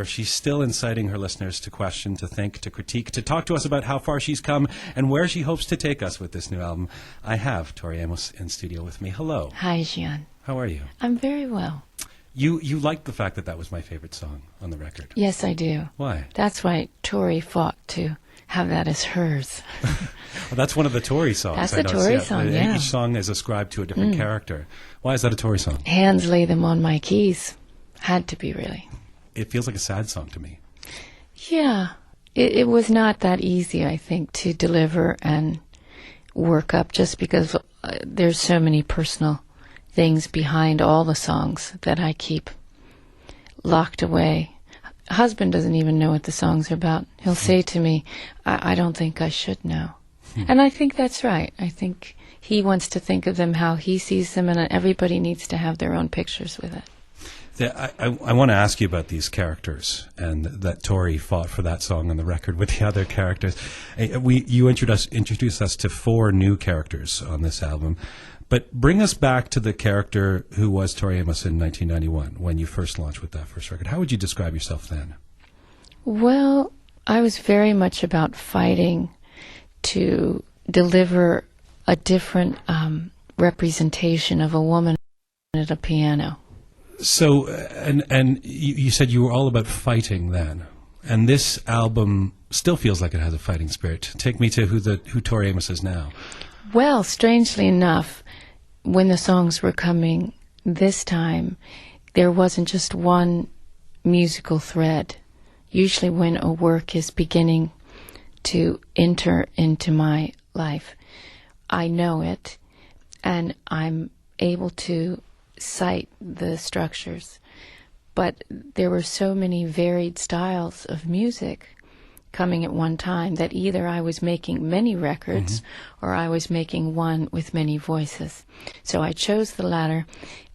She's still inciting her listeners to question, to think, to critique, to talk to us about how far she's come and where she hopes to take us with this new album. I have Tori Amos in studio with me. Hello. Hi, Gian. How are you? I'm very well. You liked the fact that that was my favorite song on the record. Yes, I do. Why? That's why Tori fought to have that as hers. Well, that's one of the Tori songs. That's the Tori song, yeah. Each song is ascribed to a different character. Why is that a Tori song? Hands lay them on my keys. Had to be, really. It feels like a sad song to me. Yeah. It was not that easy, I think, to deliver and work up just because there's so many personal things behind all the songs that I keep locked away. Husband doesn't even know what the songs are about. He'll say to me, I don't think I should know. And I think that's right. I think he wants to think of them how he sees them, and everybody needs to have their own pictures with it. I want to ask you about these characters, and that Tori fought for that song on the record with the other characters. You introduced us to 4 new characters on this album, but bring us back to the character who was Tori Amos in 1991 when you first launched with that first record. How would you describe yourself then? Well, I was very much about fighting to deliver a different representation of a woman at a piano. So, and you said you were all about fighting then, and this album still feels like it has a fighting spirit. Take me to who Tori Amos is now. Well, strangely enough, when the songs were coming this time, there wasn't just one musical thread. Usually when a work is beginning to enter into my life, I know it, and I'm able to cite the structures, but there were so many varied styles of music coming at one time that either I was making many records or I was making one with many voices. So I chose the latter,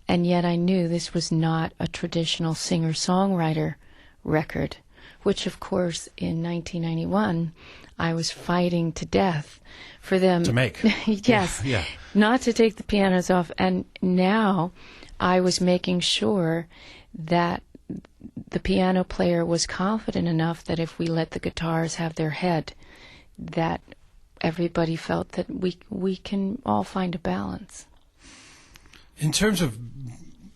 and yet I knew this was not a traditional singer-songwriter record, which of course in 1991 I was fighting to death for them to make. Yes, yeah. Not to take the pianos off. And now I was making sure that the piano player was confident enough that if we let the guitars have their head, that everybody felt that we can all find a balance. In terms of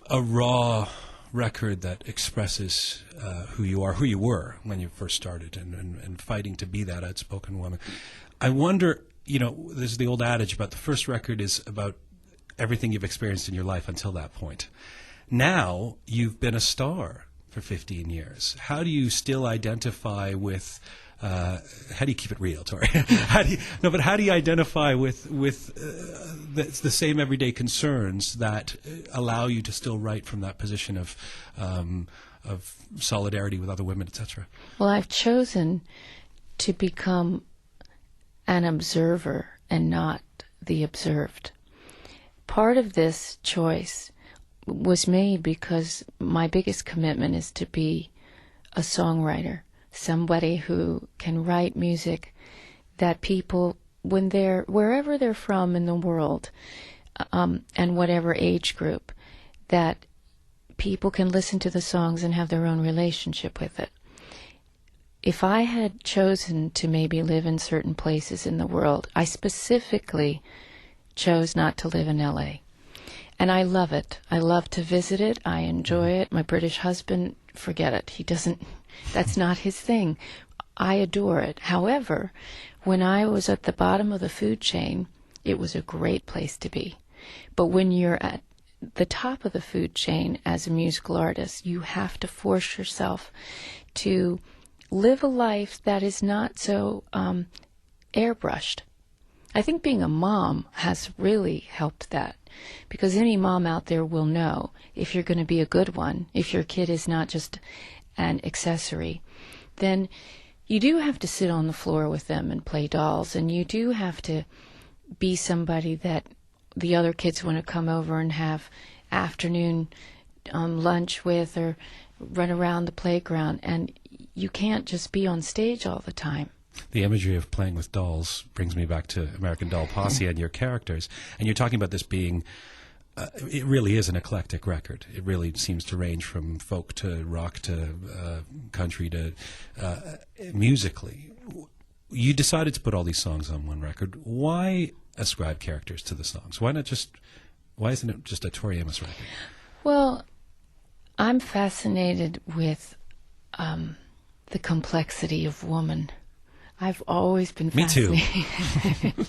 a raw record that expresses who you are, who you were when you first started, and fighting to be that outspoken woman, I wonder, there's the old adage about the first record is about everything you've experienced in your life until that point. Now you've been a star for 15 years. How do you still identify with, how do you keep it real, Tori? How do you identify with the same everyday concerns that allow you to still write from that position of solidarity with other women, etc.? Well, I've chosen to become an observer and not the observed. Part of this choice was made because my biggest commitment is to be a songwriter, somebody who can write music that people, when they're wherever they're from in the world, and whatever age group, that people can listen to the songs and have their own relationship with it. If I had chosen to maybe live in certain places in the world, I specifically chose not to live in L.A. And I love it. I love to visit it. I enjoy it. My British husband, forget it. He doesn't, that's not his thing. I adore it. However, when I was at the bottom of the food chain, it was a great place to be. But when you're at the top of the food chain as a musical artist, you have to force yourself to live a life that is not so airbrushed. I think being a mom has really helped that, because any mom out there will know if you're going to be a good one, if your kid is not just an accessory, then you do have to sit on the floor with them and play dolls, and you do have to be somebody that the other kids want to come over and have afternoon lunch with or run around the playground, and you can't just be on stage all the time. The imagery of playing with dolls brings me back to American Doll Posse and your characters. And you're talking about this being it really is an eclectic record. It really seems to range from folk to rock to country to musically. You decided to put all these songs on one record. Why ascribe characters to the songs? Why isn't it just a Tori Amos record? Well, I'm fascinated with the complexity of woman. I've always been fascinated. Me too.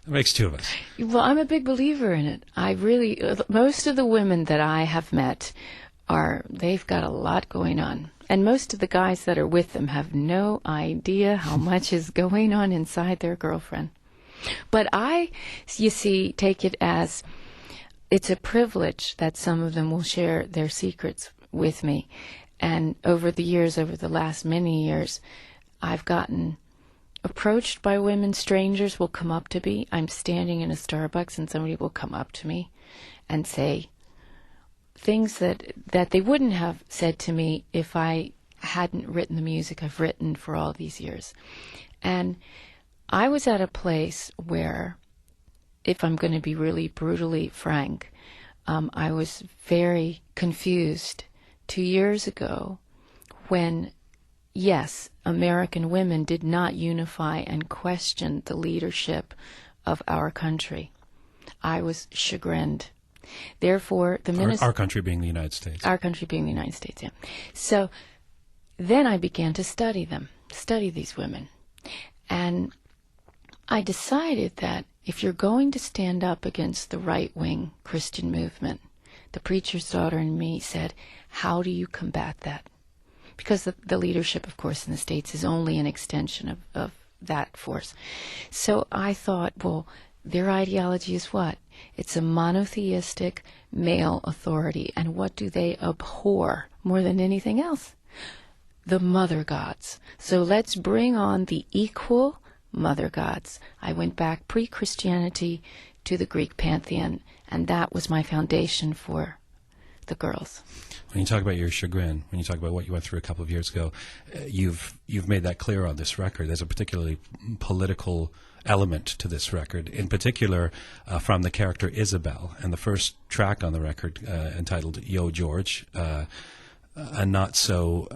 That makes two of us. Well, I'm a big believer in it. Most of the women that I have met they've got a lot going on. And most of the guys that are with them have no idea how much is going on inside their girlfriend. But you see, take it as it's a privilege that some of them will share their secrets with me. And over the last many years, I've gotten approached by women. Strangers will come up to me. I'm standing in a Starbucks and somebody will come up to me and say things that they wouldn't have said to me if I hadn't written the music I've written for all these years. And I was at a place where, if I'm going to be really brutally frank, I was very confused 2 years ago when, yes, American women did not unify and question the leadership of our country. I was chagrined. Therefore, our country being the United States. Our country being the United States, yeah. So then I began to study these women. And I decided that if you're going to stand up against the right-wing Christian movement, the preacher's daughter and me said, how do you combat that? Because the leadership, of course, in the States is only an extension of that force. So I thought, well, their ideology is what? It's a monotheistic male authority. And what do they abhor more than anything else? The mother gods. So let's bring on the equal mother gods. I went back pre-Christianity to the Greek pantheon, and that was my foundation for the girls. When you talk about your chagrin, when you talk about what you went through a couple of years ago, you've made that clear on this record. There's a particularly political element to this record, in particular from the character Isabel. And the first track on the record, entitled Yo George, a not so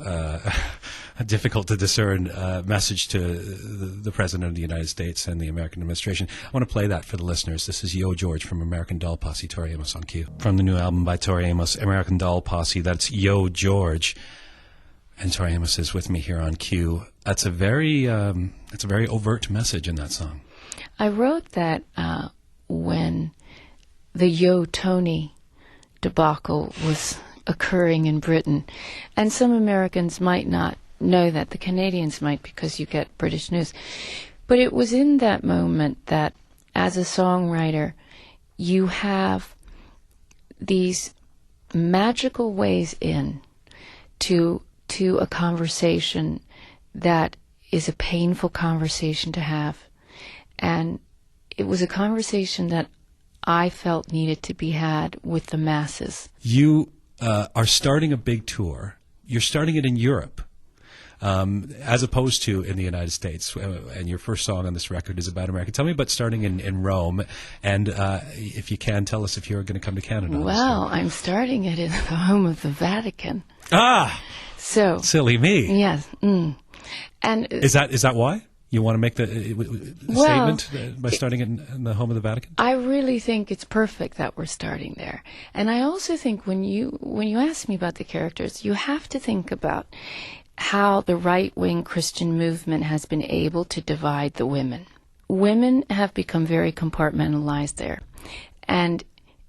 difficult to discern message to the President of the United States and the American administration. I want to play that for the listeners. This is Yo George from American Doll Posse, Tori Amos on cue. From the new album by Tori Amos, American Doll Posse, that's Yo George. And Tori Amos is with me here on cue. That's a very overt message in that song. I wrote that when the Yo Tony debacle was occurring in Britain. And some Americans might not know that. The Canadians might, because you get British news. But it was in that moment that, as a songwriter, you have these magical ways in to a conversation that is a painful conversation to have. And it was a conversation that I felt needed to be had with the masses. You are starting a big tour. You're starting it in Europe, as opposed to in the United States. And your first song on this record is about America. Tell me about starting in Rome, and if you can, tell us if you're going to come to Canada. Well, I'm starting it in the home of the Vatican. Ah! So silly me. Yes. And is that why? You want to make the statement by starting in the home of the Vatican? I really think it's perfect that we're starting there. And I also think when you ask me about the characters, you have to think about how the right-wing Christian movement has been able to divide the women. Women have become very compartmentalized there. And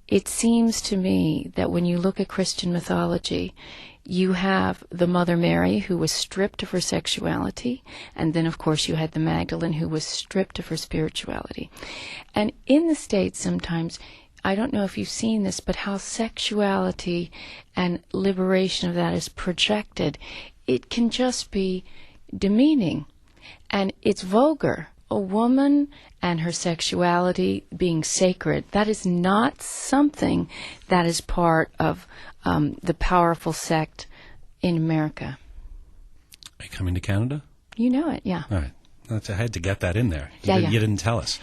it seems to me that when you look at Christian mythology, you have the Mother Mary, who was stripped of her sexuality, and then, of course, you had the Magdalene, who was stripped of her spirituality. And in the States, sometimes, I don't know if you've seen this, but how sexuality and liberation of that is projected, it can just be demeaning, and it's vulgar. A woman and her sexuality being sacred, that is not something that is part of the powerful sect in America. Are you coming to Canada? You know it, yeah. All right. I had to get that in there. Yeah. You didn't tell us.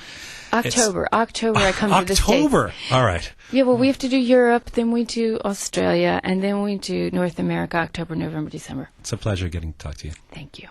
October I come to the States. October. All right. Yeah, well, we have to do Europe, then we do Australia, and then we do North America, October, November, December. It's a pleasure getting to talk to you. Thank you.